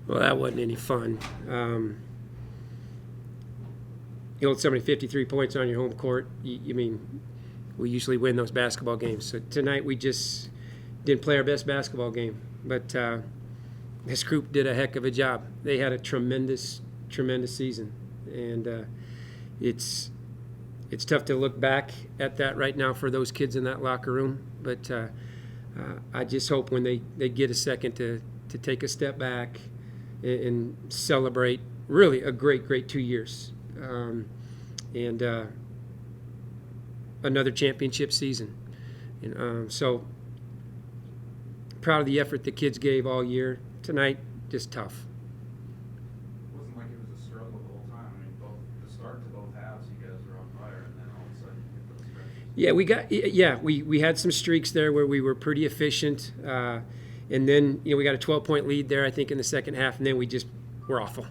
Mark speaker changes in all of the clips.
Speaker 1: Well, that wasn't any fun. You hold somebody 53 points on your home court. You mean, we usually win those basketball games. So tonight we just didn't play our best basketball game. But this group did a heck of a job. They had a tremendous season. And it's tough to look back at that right now for those kids in that locker room. But I just hope when they get a second to take a step back and celebrate really a great 2 years. And another championship season. And, so proud of the effort the kids gave all year. Tonight, just tough.
Speaker 2: It wasn't like it was a struggle the whole time. I mean, the start to both halves, you guys were on fire, and then all of a sudden you get those stretches.
Speaker 1: We had some streaks there where we were pretty efficient, and then we got a 12-point lead there, I think, in the second half, and then we just were awful.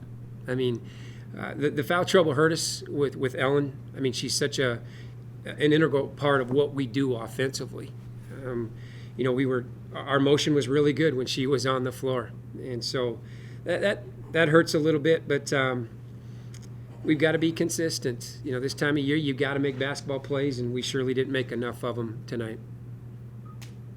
Speaker 1: I mean, the foul trouble hurt us with Ellen. I mean, she's such an integral part of what we do offensively. Our motion was really good when she was on the floor, and so that hurts a little bit. But we've got to be consistent. This time of year, you've got to make basketball plays, and we surely didn't make enough of them tonight.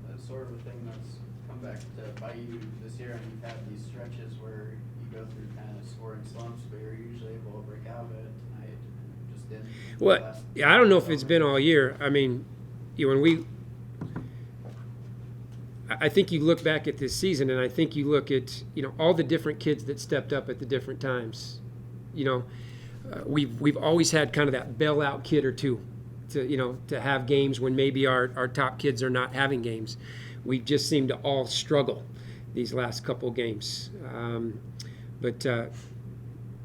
Speaker 3: That's sort of a thing that's come back to bite you this year, and you've had these stretches where you go through kind of scoring slumps, but you're usually able to break out of it tonight. And just didn't.
Speaker 1: Well, I don't know if it's been all year. I mean, I think you look back at this season, and I think you look at all the different kids that stepped up at the different times. We've always had kind of that bailout kid or two to have games when maybe our top kids are not having games. We just seem to all struggle these last couple games, but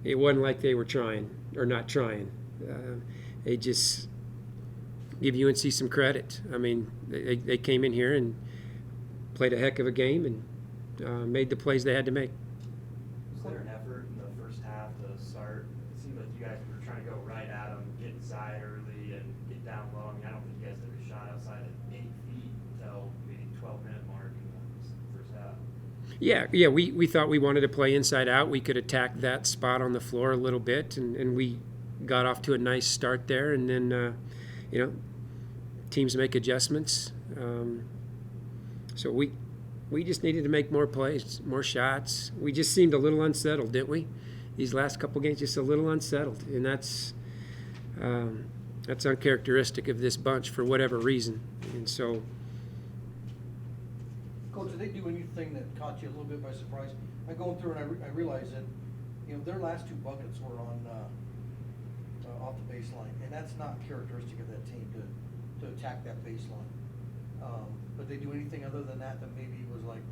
Speaker 1: it wasn't like they were trying or not trying. They just give UNC some credit. I mean, they came in here and played a heck of a game and made the plays they had to make.
Speaker 4: Was there an effort in the first half to start? It seemed like you guys were trying to go right at them, get inside early, and get down low. I mean, I don't think you guys took a shot outside of 8 feet until maybe 12-minute mark in the first half.
Speaker 1: Yeah, we thought we wanted to play inside out. We could attack that spot on the floor a little bit, and we got off to a nice start there. And then, teams make adjustments. So we just needed to make more plays, more shots. We just seemed a little unsettled, didn't we? These last couple games, just a little unsettled, and that's uncharacteristic of this bunch for whatever reason. And so,
Speaker 5: Coach, did they do anything that caught you a little bit by surprise? I'm going through and I realized that their last 2 buckets were on off the baseline, and that's not characteristic of that team to attack that baseline. But they do anything other than that maybe was like,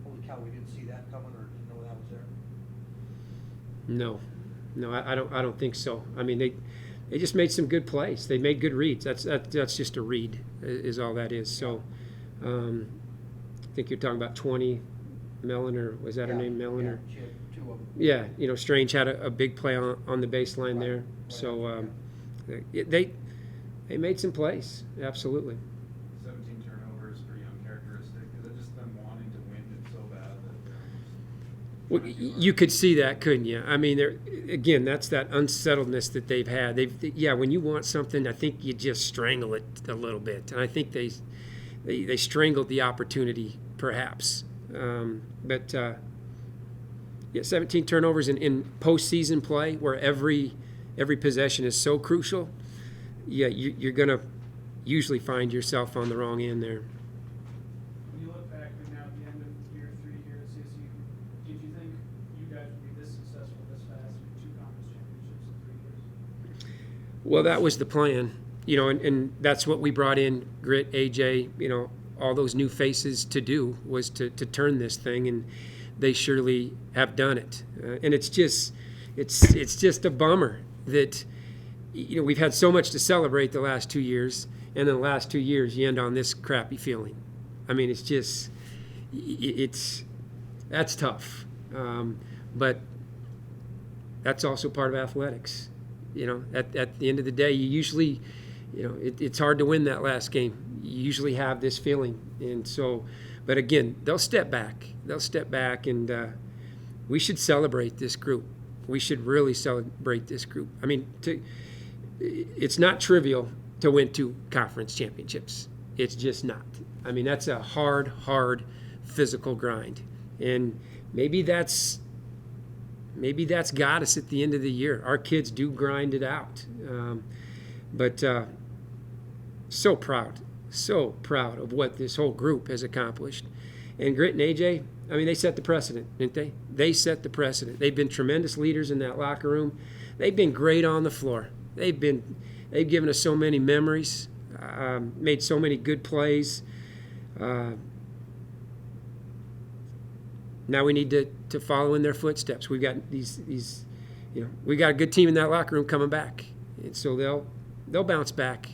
Speaker 5: holy cow, we didn't see that coming or didn't know that was there?
Speaker 1: No, I don't think so. I mean, they just made some good plays. They made good reads. That's just a read, is all that is. So, I think you're talking about 20. Mellon, or was that her name, Mellon?
Speaker 5: Yeah, she had 2 of them.
Speaker 1: Yeah, Strange had a big play on the baseline there.
Speaker 5: Right.
Speaker 1: So they made some plays, absolutely.
Speaker 2: 17 turnovers, pretty uncharacteristic. Is it just them wanting to win it so bad that
Speaker 1: Well, you could see that, couldn't you? I mean, again, that's that unsettledness that they've had. When you want something, I think you just strangle it a little bit, and I think they strangled the opportunity, perhaps. But 17 turnovers in postseason play, where every possession is so crucial. Yeah, you're gonna usually find yourself on the wrong end there.
Speaker 6: When you look back now at the end of year 3 here at CSU, did you think you guys would be this successful this fast with 2 conference championships in 3 years?
Speaker 1: Well, that was the plan, and that's what we brought in, Grit, AJ, all those new faces to do, was to turn this thing, and they surely have done it. And it's just a bummer that we've had so much to celebrate the last 2 years, and then the last 2 years you end on this crappy feeling. I mean, that's tough, but that's also part of athletics. At the end of the day, you usually, it's hard to win that last game. You usually have this feeling, and so, but again, they'll step back, and we should celebrate this group. We should really celebrate this group. I mean, it's not trivial to win 2 conference championships. It's just not. I mean, that's a hard physical grind. And maybe that's got us at the end of the year. Our kids do grind it out. But so proud of what this whole group has accomplished. And Grit and AJ, I mean, they set the precedent, didn't they? They set the precedent. They've been tremendous leaders in that locker room. They've been great on the floor. They've given us so many memories, made so many good plays. Now we need to follow in their footsteps. We've got these we got a good team in that locker room coming back, and so they'll bounce back.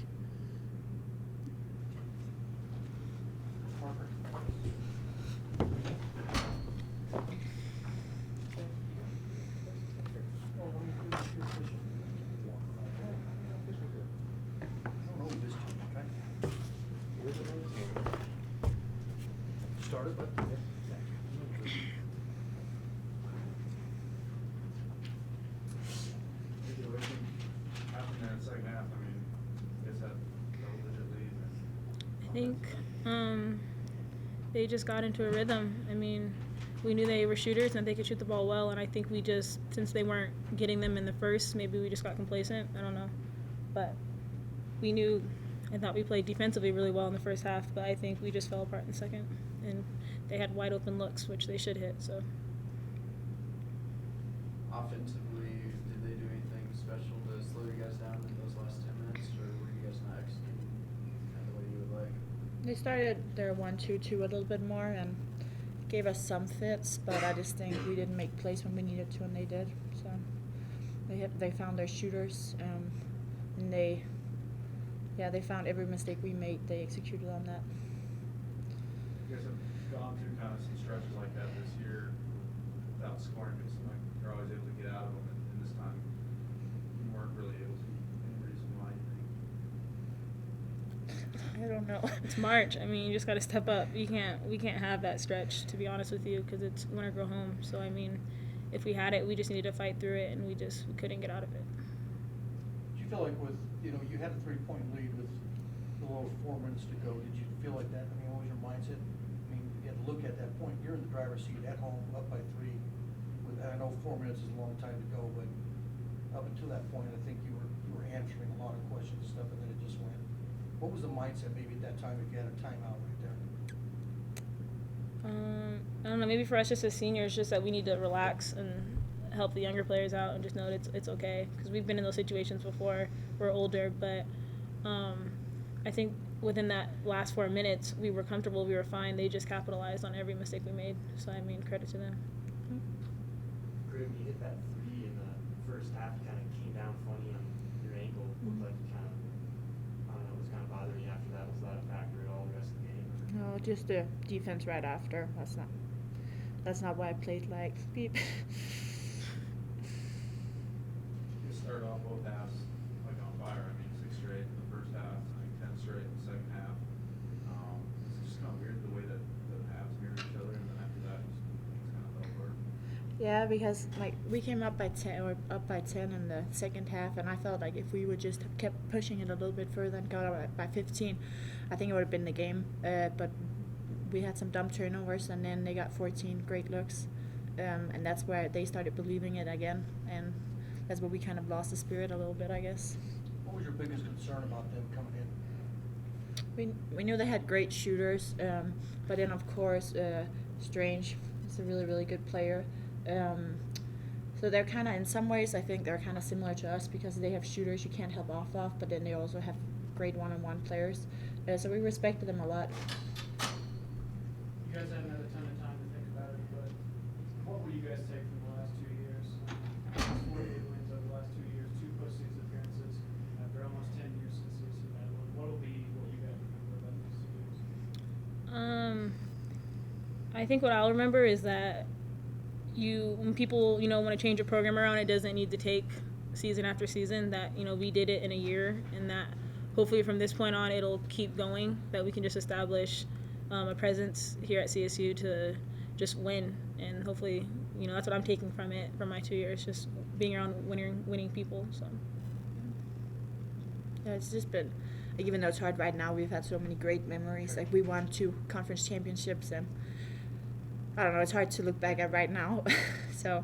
Speaker 5: Started, but
Speaker 2: Happened there in the second half, I mean, I guess that double-digit lead.
Speaker 7: I think they just got into a rhythm. I mean, we knew they were shooters and they could shoot the ball well, and I think we just, since they weren't getting them in the first, maybe we just got complacent. I don't know. But we knew, I thought we played defensively really well in the first half, but I think we just fell apart in the second. And they had wide open looks, which they should hit, so.
Speaker 3: Offensively, did they do anything special to slow you guys down in those last 10 minutes, or were you guys not executing kind of the way you would like?
Speaker 8: They started their 1-2-2 a little bit more and gave us some fits, but I just think we didn't make plays when we needed to, and they did. So they found their shooters, and they found every mistake we made. They executed on that.
Speaker 2: You guys have gone through kind of some stretches like that this year without scoring, but it seemed like you're always able to get out of them, and this time you weren't really able to. Any reason why you think?
Speaker 8: I don't know.
Speaker 7: It's March. I mean, you just got to step up. We can't have that stretch, to be honest with you, because it's win or go home. So, I mean, if we had it, we just needed to fight through it, and we couldn't get out of it.
Speaker 5: did you feel like you had a 3-point lead with a little over 4 minutes to go? Did you feel like that? I mean, what was your mindset? I mean, you had to look at that point. You're in the driver's seat at home, up by 3. I know 4 minutes is a long time to go, but up until that point, I think you were answering a lot of questions and stuff, and then it just went. What was the mindset maybe at that time if you had a timeout right there?
Speaker 7: I don't know. Maybe for us, just as seniors, just that we need to relax and help the younger players out and just know that it's okay, because we've been in those situations before. We're older, but I think within that last 4 minutes, we were comfortable. We were fine. They just capitalized on every mistake we made. So I mean, credit to them.
Speaker 4: Grim, you hit that 3 in the first half, you kind of came down funny on your ankle. Looked like you kind of, I don't know, it was kind of bothering you after that. Was that a factor at all the rest of the game?
Speaker 8: No, just the defense right after. That's not why I played like beep.
Speaker 2: You started off both halves like on fire. I mean, 6 straight in the first half, I think 10 straight in the second half. It's just kind of weird the way that the halves mirror each other, and then after that, it's kind of fell apart.
Speaker 8: Yeah, because like we came up by 10 in the second half, and I felt like if we would just have kept pushing it a little bit further and got up by 15, I think it would have been the game. But we had some dumb turnovers, and then they got 14 great looks, and that's where they started believing it again, and that's where we kind of lost the spirit a little bit, I guess.
Speaker 5: What was your biggest concern about them coming in?
Speaker 8: We knew they had great shooters, but then of course Strange is a really, really good player. So they're kind of, in some ways, I think they're kind of similar to us because they have shooters you can't help off of, but then they also have great one-on-one players. So we respected them a lot.
Speaker 6: You guys haven't had a ton of time to think about it, but what will you guys take from the last 2 years? 48 wins over the last 2 years, 2 postseason appearances after almost 10 years since CSU had one. What will be what you guys remember about these 2 years?
Speaker 7: I think what I'll remember is that when people, want to change a program around, it doesn't need to take season after season. That, we did it in a year, and that hopefully from this point on it'll keep going, that we can just establish a presence here at CSU to just win, and hopefully, you know, that's what I'm taking from it, from my 2 years, just being around winning people. So
Speaker 8: Yeah, it's just been, like, even though it's hard right now, we've had so many great memories. Like, we won 2 conference championships, and I don't know, it's hard to look back at right now. So